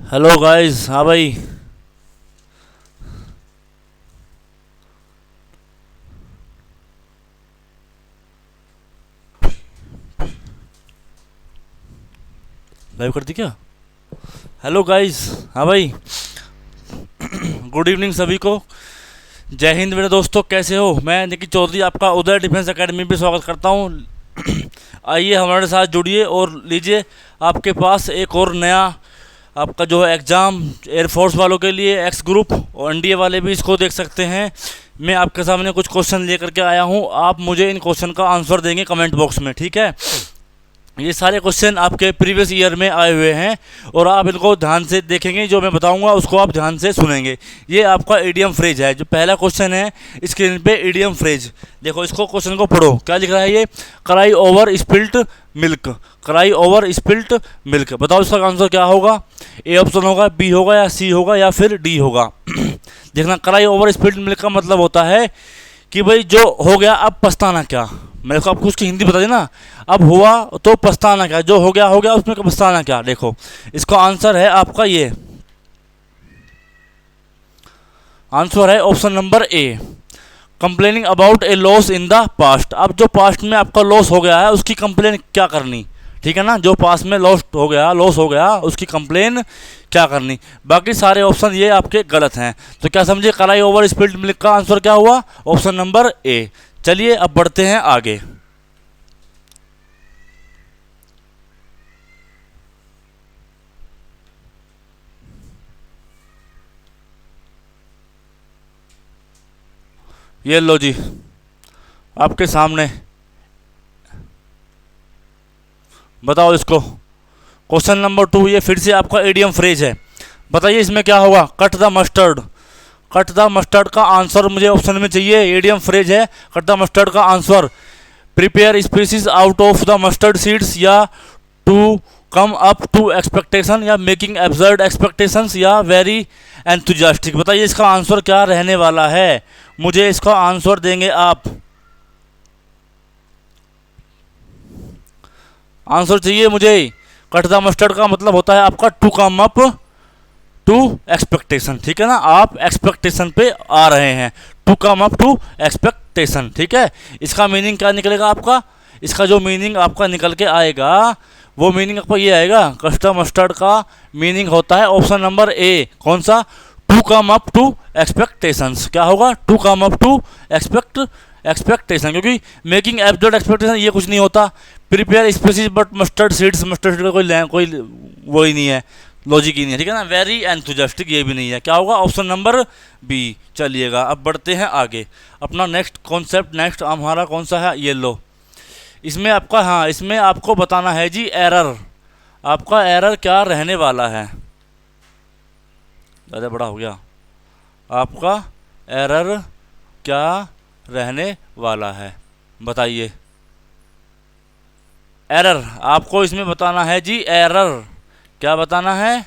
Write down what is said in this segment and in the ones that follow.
Hello guys. हाँ भाई। Live कर दी क्या? Hello guys. हाँ भाई। गुड इवनिंग सभी को। जय हिंद मेरे दोस्तों, कैसे हो? मैं निकी चौधरी आपका उदय डिफेंस एकेडमी पे स्वागत करता हूँ। आइए हमारे साथ जुड़िए और लीजिए आपके पास एक और नया आपका जो है एग्ज़ाम एयरफोर्स वालों के लिए एक्स ग्रुप, और एनडीए वाले भी इसको देख सकते हैं। मैं आपके सामने कुछ क्वेश्चन लेकर के आया हूँ, आप मुझे इन क्वेश्चन का आंसर देंगे कमेंट बॉक्स में, ठीक है? ये सारे क्वेश्चन आपके प्रीवियस ईयर में आए हुए हैं और आप इनको ध्यान से देखेंगे, जो मैं बताऊंगा उसको आप ध्यान से सुनेंगे। ये आपका ईडियम फ्रेज है। जो पहला क्वेश्चन है स्क्रीन पे, ईडियम फ्रेज देखो, इसको क्वेश्चन को पढ़ो, क्या लिख रहा है ये? Cry over spilt milk. Cry over spilt milk, बताओ इसका आंसर क्या होगा? ए ऑप्शन होगा, बी होगा, या सी होगा, या फिर डी होगा। देखना, क्राई ओवर स्पिल्ट मिल्क का मतलब होता है कि भाई जो हो गया अब पछताना क्या। मेरे को आपको उसकी हिंदी बता देना। अब हुआ तो पछताना क्या, जो हो गया हो गया, उसमें पछताना क्या। देखो इसका आंसर है आपका ये, आंसर है option number A, complaining about A loss in the past. अब जो पास्ट में आपका लॉस हो गया है उसकी कंप्लेन क्या करनी, ठीक है ना? जो पास्ट में लॉस हो गया उसकी कंप्लेन क्या करनी। बाकी सारे ऑप्शन ये आपके गलत हैं। तो क्या समझे, कराई ओवर स्पिल्ड मिल्क का आंसर क्या हुआ? Option number A. चलिए अब बढ़ते हैं आगे। ये लो जी, आपके सामने, बताओ इसको। क्वेश्चन नंबर 2, ये फिर से आपका ईडियम फ्रेज है। बताइए इसमें क्या होगा? Cut the mustard. Cut the mustard का आंसर मुझे ऑप्शन में चाहिए। ईडियम फ्रेज है, कट द मस्टर्ड का answer prepare species out of the mustard seeds, या to come up to expectation, या मेकिंग एब्सर्ड एक्सपेक्टेशंस, या वेरी एंथुजियास्टिक। बताइए इसका आंसर क्या रहने वाला है? मुझे इसका आंसर देंगे आप। आंसर चाहिए मुझे। कट द मस्टर्ड का मतलब होता है आपका to come up to expectation, ठीक है ना? आप एक्सपेक्टेशन पे आ रहे हैं, to come up to expectation, ठीक है? इसका मीनिंग क्या निकलेगा आपका? इसका जो मीनिंग आपका निकल के आएगा वो मीनिंग आपका ये आएगा। कस्टम मस्टर्ड का मीनिंग होता है ऑप्शन नंबर ए, कौन सा? To come up to expectations. क्या होगा? To come up to expectation, क्योंकि मेकिंग एब्सर्ड एक्सपेक्टेशन ये कुछ नहीं होता। Prepare spices but mustard seeds, mustard seed का कोई वो ही नहीं है, लॉजिक ही नहीं है, ठीक है ना? वेरी एंथुजियास्टिक ये भी नहीं है। क्या होगा? Option number B. चलिएगा अब बढ़ते हैं आगे। अपना नेक्स्ट कॉन्सेप्ट, नेक्स्ट हमारा कौन सा है? ये लो। इसमें आपका, हाँ, इसमें आपको बताना है जी एरर। आपका एरर क्या रहने वाला है? ज़्यादा बड़ा हो गया। आपका एरर क्या रहने वाला है, बताइए। एरर आपको इसमें बताना है जी, एरर क्या बताना है?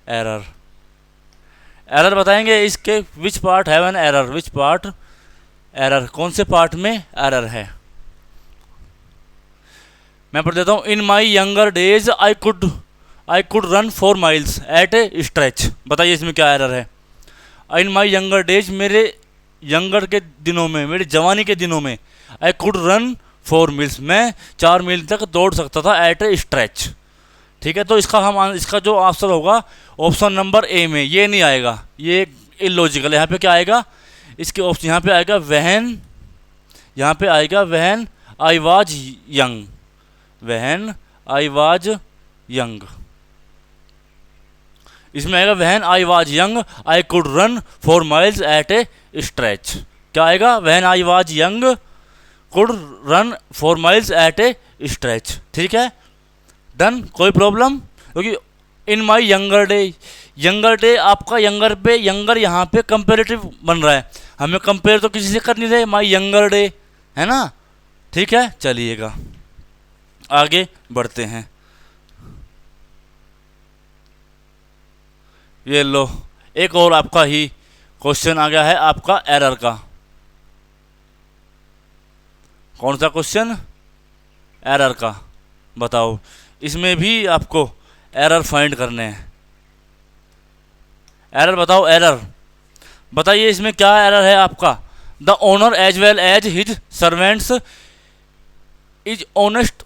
एरर। एरर बताएंगे इसके, which part have an error, which part error, कौन से पार्ट में एरर है? मैं पढ़ देता हूँ। In my younger days I could run 4 miles at a stretch. बताइए इसमें क्या एरर है? इन माई यंगर डेज, मेरे यंगर के दिनों में, मेरी जवानी के दिनों में, आई कुड रन 4 मील्स, मैं 4 मील तक दौड़ सकता था एट ए स्ट्रेच, ठीक है? तो इसका जो आंसर होगा ऑप्शन नंबर ए में, ये नहीं आएगा, ये इलॉजिकल। यहाँ पे क्या आएगा? इसके ऑप्शन यहाँ पे आएगा वहन, यहाँ पे आएगा वहन आई वाज यंग, वहन आई वाज यंग। इसमें आएगा when I was young I could run 4 miles at a stretch. क्या आएगा? When I was young could run 4 miles at a stretch, ठीक है? डन, कोई प्रॉब्लम? क्योंकि इन माई यंगर डे आपका यंगर पे, यंगर यहाँ पे कंपेरेटिव बन रहा है, हमें कंपेयर तो किसी से कर नहीं रहे, माई यंगर डे, है ना? ठीक है, चलिएगा आगे बढ़ते हैं। ये लो, एक और आपका ही क्वेश्चन आ गया है आपका एरर का। कौन सा क्वेश्चन? एरर का। बताओ, इसमें भी आपको एरर फाइंड करने हैं। एरर बताओ, एरर बताइए इसमें क्या एरर है आपका। The owner as well as his servants is honest,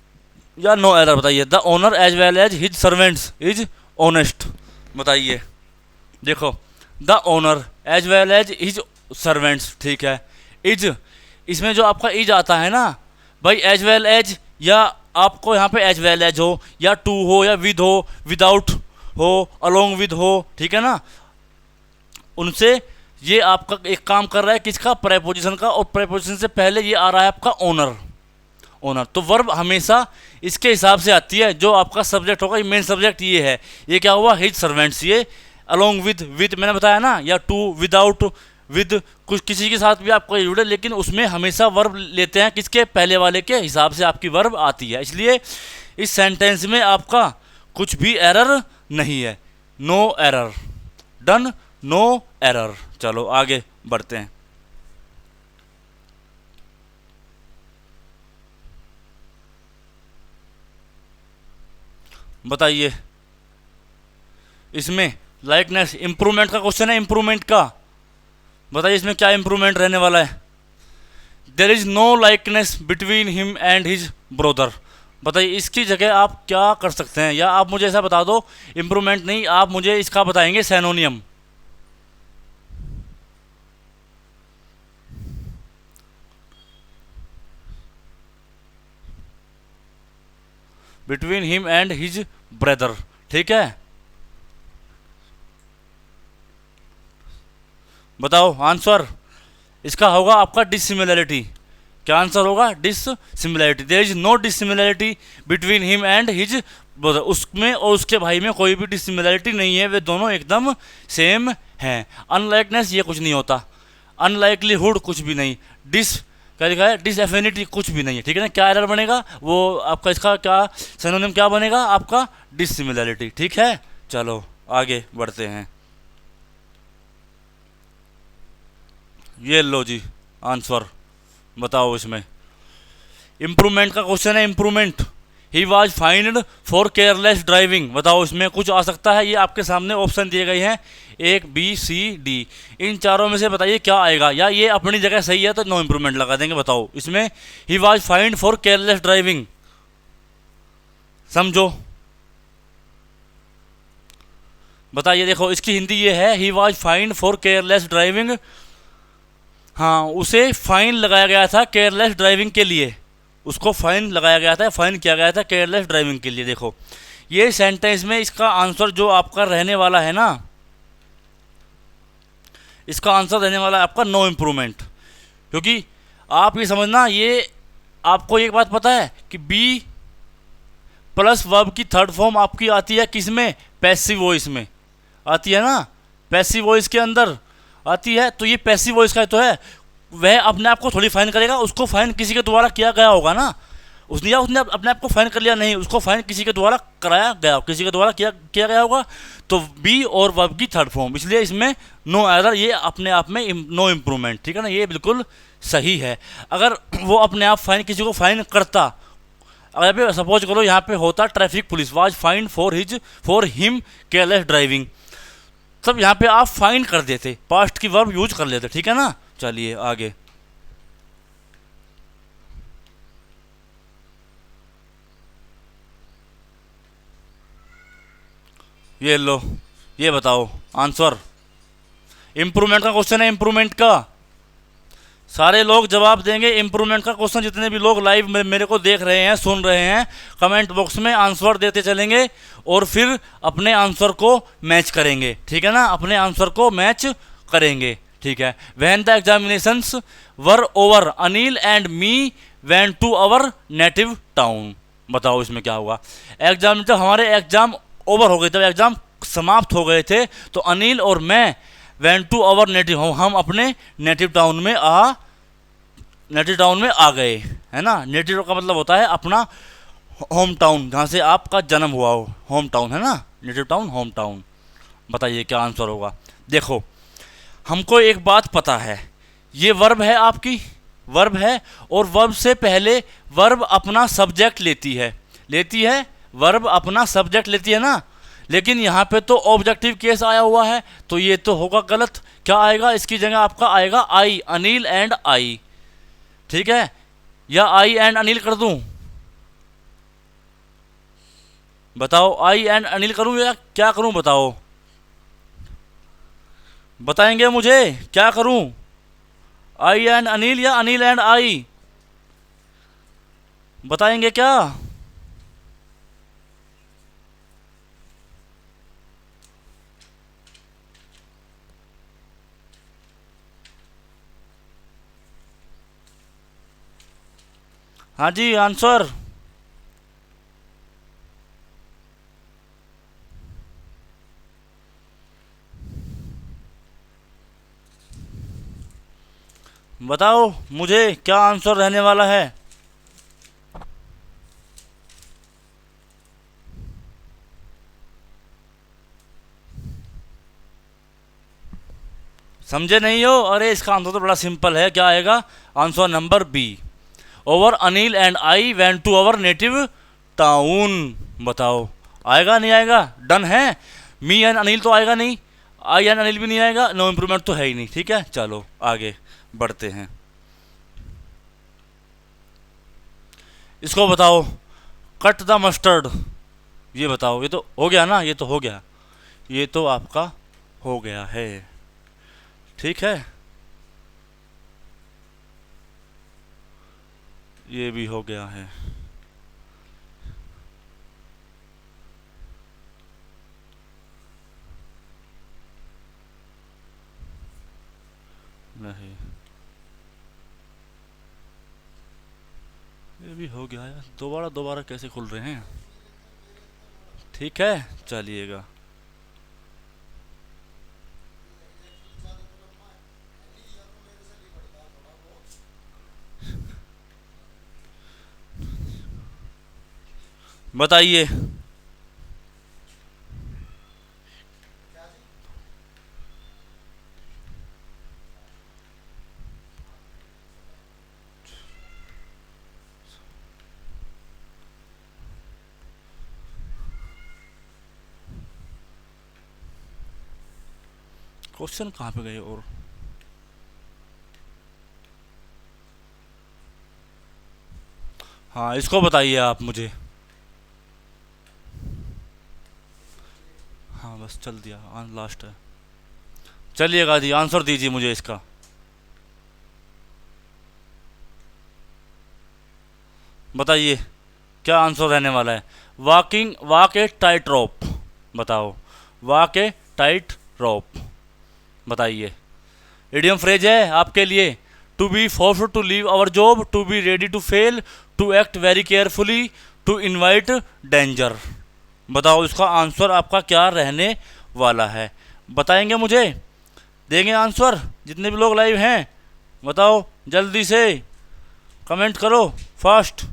या नो एरर बताइए। The owner as well as his servants is honest, बताइए। देखो the owner as well as his servants, ठीक है। इज, इसमें जो आपका इज आता है ना भाई, एज वेल एज, या आपको यहाँ पे एज वेल एज हो, या टू हो, या विद हो, विदाउट हो, अलोंग विद हो, ठीक है ना, उनसे ये आपका एक काम कर रहा है किसका, प्रेपोजिशन का, और प्रेपोजिशन से पहले ये आ रहा है आपका ओनर। ओनर तो वर्ब हमेशा इसके हिसाब से आती है, जो आपका सब्जेक्ट होगा, ये मेन सब्जेक्ट ये है, ये क्या हुआ, हिज सर्वेंट्स, ये अलोंग विद मैंने बताया ना, या टू, विदाउट, विद, कुछ किसी के साथ भी आपको जुड़े, लेकिन उसमें हमेशा वर्ब लेते हैं किसके, पहले वाले के हिसाब से आपकी वर्ब आती है। इसलिए इस सेंटेंस में आपका कुछ भी एरर नहीं है, no error, done, no error. चलो आगे बढ़ते हैं। बताइए इसमें लाइकनेस, इंप्रूवमेंट का क्वेश्चन है, इंप्रूवमेंट का बताइए इसमें क्या इंप्रूवमेंट रहने वाला है। There is no likeness between him and his brother, बताइए इसकी जगह आप क्या कर सकते हैं, या आप मुझे ऐसा बता दो, इंप्रूवमेंट नहीं, आप मुझे इसका बताएंगे synonym. Between him and his brother, ठीक है, बताओ आंसर इसका होगा आपका डिसिमिलैरिटी। क्या आंसर होगा, dissimilarity. There is no dissimilarity between him and his brother, उसमें और उसके भाई में कोई भी डिसिमिलैरिटी नहीं है, वे दोनों एकदम सेम हैं। अनलाइकनेस ये कुछ नहीं होता, अनलाइकलीहुड कुछ भी नहीं, डिस क्या लिखा है, डिसएफिनिटी कुछ भी नहीं है, ठीक है ना। क्या एरर बनेगा वो आपका, इसका क्या सिनोनिम क्या बनेगा आपका, डिसिमिलैरिटी, ठीक है। चलो आगे बढ़ते हैं। ये लो जी आंसर, बताओ इसमें इंप्रूवमेंट का क्वेश्चन है, improvement. He was find for careless driving, बताओ इसमें कुछ आ सकता है, ये आपके सामने ऑप्शन दिए गए हैं, एक, बी, सी, डी, इन चारों में से बताइए क्या आएगा, या ये अपनी जगह सही है तो नो इंप्रूवमेंट लगा देंगे। बताओ इसमें he was find for careless driving, समझो, बताइए। देखो इसकी हिंदी ये है, he was find for careless driving, हाँ उसे फाइन लगाया गया था केयरलेस ड्राइविंग के लिए, उसको फाइन लगाया गया था, फाइन किया गया था केयरलेस ड्राइविंग के लिए। देखो ये सेंटेंस में इसका आंसर जो आपका रहने वाला है ना, इसका आंसर रहने वाला है आपका नो इम्प्रूवमेंट, क्योंकि आप ये समझना, ये आपको एक बात पता है कि बी प्लस वर्ब की थर्ड फॉर्म आपकी आती है किस में, पैसिव वॉइस में आती है ना, पैसिव वॉइस के अंदर आती है, तो ये पैसिव वॉइस का तो है, वह अपने आप को थोड़ी फाइन करेगा, उसको फाइन किसी के द्वारा किया गया होगा ना, उसने या उसने अपने आप को फाइन कर लिया, नहीं, उसको फाइन किसी के द्वारा कराया गया, किसी के द्वारा किया गया होगा, तो बी और वर्ब की थर्ड फॉर्म, इसलिए इसमें नो एरर, ये अपने आप में नो इम्प्रूवमेंट, ठीक है ना, ये बिल्कुल सही है। अगर वो अपने आप फाइन किसी को फाइन करता, अगर सपोज करो यहाँ पे होता traffic police was fine for him careless driving, तब यहाँ पे आप फाइन कर देते, पास्ट की वर्ब यूज कर लेते, ठीक है ना। चलिए आगे, ये लो, ये बताओ आंसर, इंप्रूवमेंट का क्वेश्चन है, इंप्रूवमेंट का सारे लोग जवाब देंगे। इंप्रूवमेंट का क्वेश्चन जितने भी लोग लाइव मेरे को देख रहे हैं, सुन रहे हैं, कमेंट बॉक्स में आंसर देते चलेंगे और फिर अपने आंसर को मैच करेंगे, ठीक है ना, अपने आंसर को मैच करेंगे, ठीक है। When the examinations were over Anil and me went to our native town, बताओ इसमें क्या हुआ। एग्जाम, जब हमारे एग्जाम ओवर हो गए, जब एग्जाम समाप्त हो गए थे, तो अनिल और मैं वेंट टू आवर नेटिव, हम अपने नेटिव टाउन में आ गए, है ना। नेटिव का मतलब होता है अपना होम टाउन, जहाँ से आपका जन्म हुआ हो, होम टाउन है ना, नेटिव टाउन, होम टाउन। बताइए क्या आंसर होगा। देखो हमको एक बात पता है, ये वर्ब है, आपकी वर्ब है, और वर्ब से पहले वर्ब अपना सब्जेक्ट लेती है, वर्ब अपना सब्जेक्ट लेती है ना, लेकिन यहाँ पे तो ऑब्जेक्टिव केस आया हुआ है, तो ये तो होगा गलत। क्या आएगा इसकी जगह? आपका आएगा आई, अनिल एंड आई। ठीक है, या आई एंड अनिल कर दूं? बताओ, आई एंड अनिल करूं या क्या करूं? बताओ, बताएंगे मुझे क्या करूं? आई एंड अनिल या अनिल एंड आई? बताएंगे क्या? हाँ जी, आंसर। बताओ मुझे क्या आंसर रहने वाला है। समझे नहीं हो? अरे इसका आंसर तो बड़ा सिंपल है। क्या आएगा? Answer number B, over Anil and I went to our native town. बताओ, आएगा नहीं आएगा? डन है। मी एंड अनिल तो आएगा नहीं, आई एंड अनिल भी नहीं आएगा, नो इम्प्रूवमेंट तो है ही नहीं। ठीक है, चलो आगे बढ़ते हैं। इसको बताओ, कट द मस्टर्ड। ये बताओ, ये तो हो गया ना? ये तो हो गया, ये तो आपका हो गया है। ठीक है, ये भी हो गया है। नहीं, ये भी हो गया यार। दोबारा दोबारा कैसे खुल रहे हैं? ठीक है, चलिएगा। बताइए। क्वेश्चन कहाँ पे गए? और हाँ, इसको बताइए आप मुझे। हाँ बस चल दिया, लास्ट है। चलिएगा जी, आंसर दीजिए मुझे इसका। बताइए क्या आंसर रहने वाला है। वॉक ए टाइट रोप। बताओ, वॉक ए टाइट रोप। बताइए। इडियम फ्रेज है आपके लिए। To be forced to leave our job, to be ready to fail, to act very carefully, to invite danger. बताओ इसका आंसर आपका क्या रहने वाला है? बताएंगे मुझे? देंगे आंसर जितने भी लोग लाइव हैं? बताओ जल्दी से, कमेंट करो फास्ट।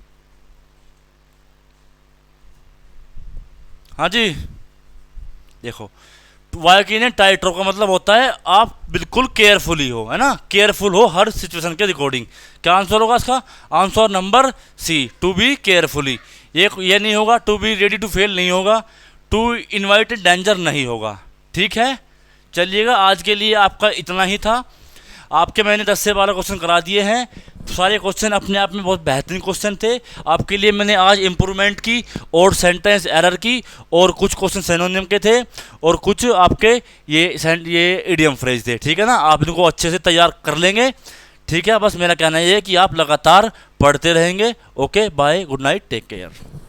हाँ जी, देखो, वाकई ने टाइट रोप का मतलब होता है आप बिल्कुल केयरफुली हो, है ना? केयरफुल हो हर सिचुएशन के अकॉर्डिंग। क्या आंसर होगा इसका? Answer number C, to be carefully. ये नहीं होगा, to be ready to fail नहीं होगा, टू इनवाइट डेंजर नहीं होगा। ठीक है, चलिएगा, आज के लिए आपका इतना ही था। आपके मैंने 10 से 12 क्वेश्चन करा दिए हैं। सारे क्वेश्चन अपने आप में बहुत बेहतरीन क्वेश्चन थे। आपके लिए मैंने आज इम्प्रूवमेंट की और सेंटेंस एरर की, और कुछ क्वेश्चन सिनोनिम के थे, और कुछ आपके ये इडियम फ्रेज थे। ठीक है ना? आप इनको अच्छे से तैयार कर लेंगे। ठीक है, बस मेरा कहना ये है कि आप लगातार पढ़ते रहेंगे। Okay, bye, good night, take care.